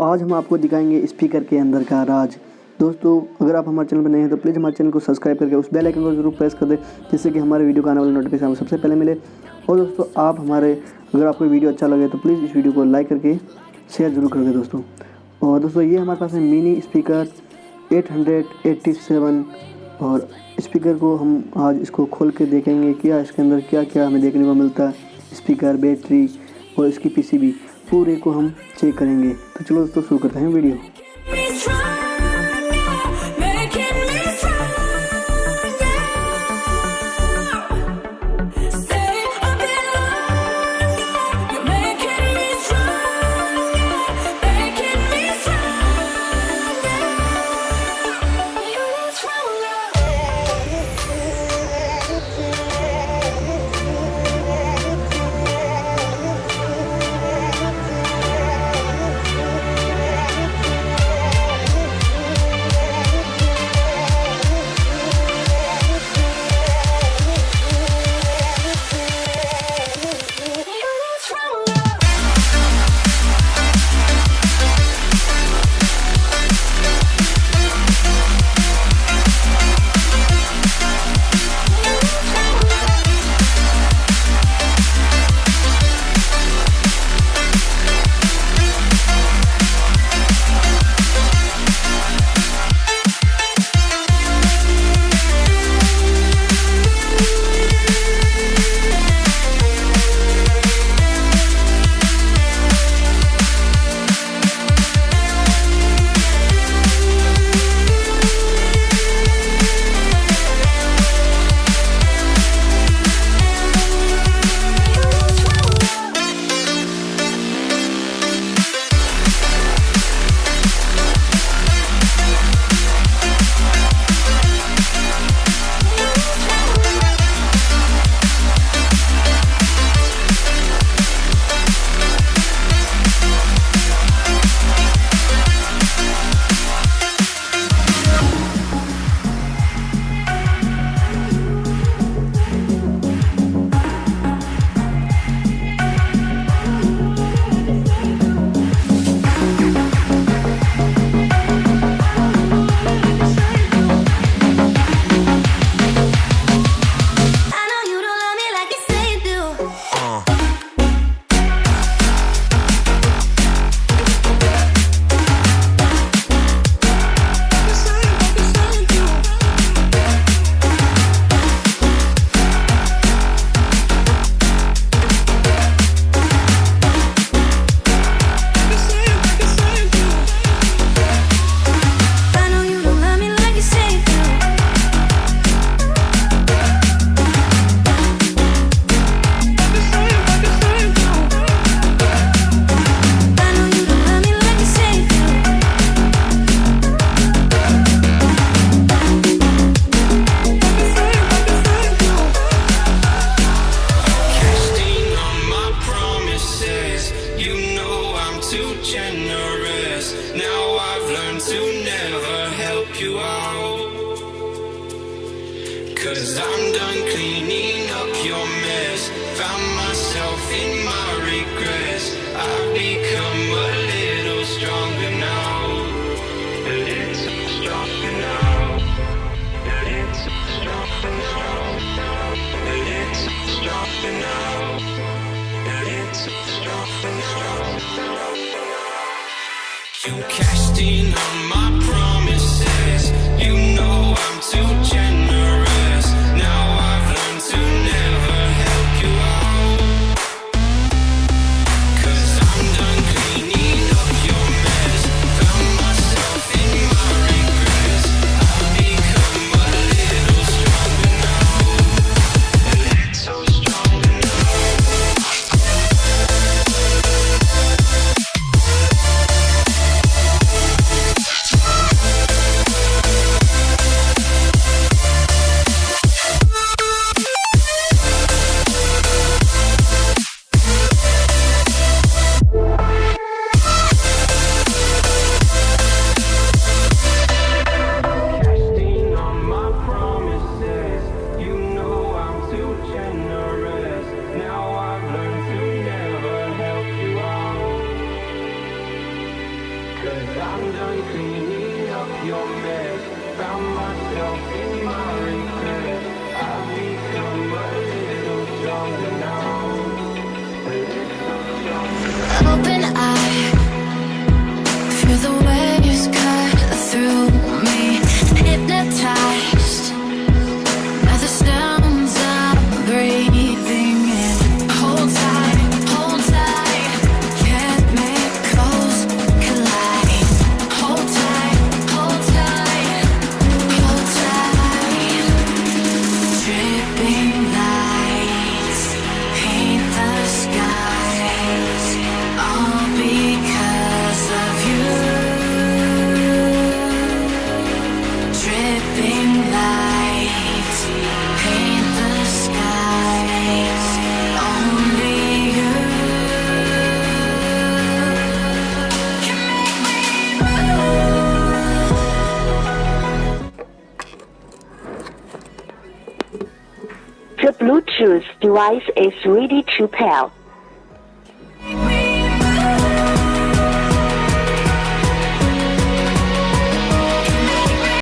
आज हम आपको दिखाएंगे स्पीकर के अंदर का राज। दोस्तों अगर आप हमारे चैनल पर नए हैं तो प्लीज़ हमारे चैनल को सब्सक्राइब करके उस बेल आइकन को जरूर प्रेस कर दें, जिससे कि हमारे वीडियो का आने वाला नोटिफिकेशन आपको सबसे पहले मिले। और दोस्तों अगर आपको वीडियो अच्छा लगे तो प्लीज़ इस वीडियो को लाइक करके शेयर जरूर कर दें दोस्तों। और दोस्तों ये हमारे पास है मिनी स्पीकर 887 और स्पीकर को हम आज इसको खोल के देखेंगे क्या इसके अंदर क्या क्या हमें देखने को मिलता है। स्पीकर, बैटरी और इसकी पीसीबी पूरे को हम चेक करेंगे। तो चलो दोस्तों शुरू करते हैं video. Cause I'm done cleaning up your mess. Found myself in my regrets. I've become a little stronger now. A little stronger now. A little stronger now. A little stronger now. A little stronger now. You cashed in on my promises. You know I'm too generous. Now I've learned to never help you out. Cause I'm done cleaning up your mess. Found myself in my regrets. I've become a little stronger now. A little stronger now. 'Cause I'm done cleaning up your mess. Found myself in my regrets. I've become a little stronger now. A little stronger. Open eye, feel the waves cut through me. Hypnotized by the sounds I'm breathing in. Hold tight, chemicals collide. Hold tight, hold tight, hold tight. Dripping lights paint the skies, all because of you. Dripping lights paint the skies, only you can make me move. The Bluetooth device is ready to pair.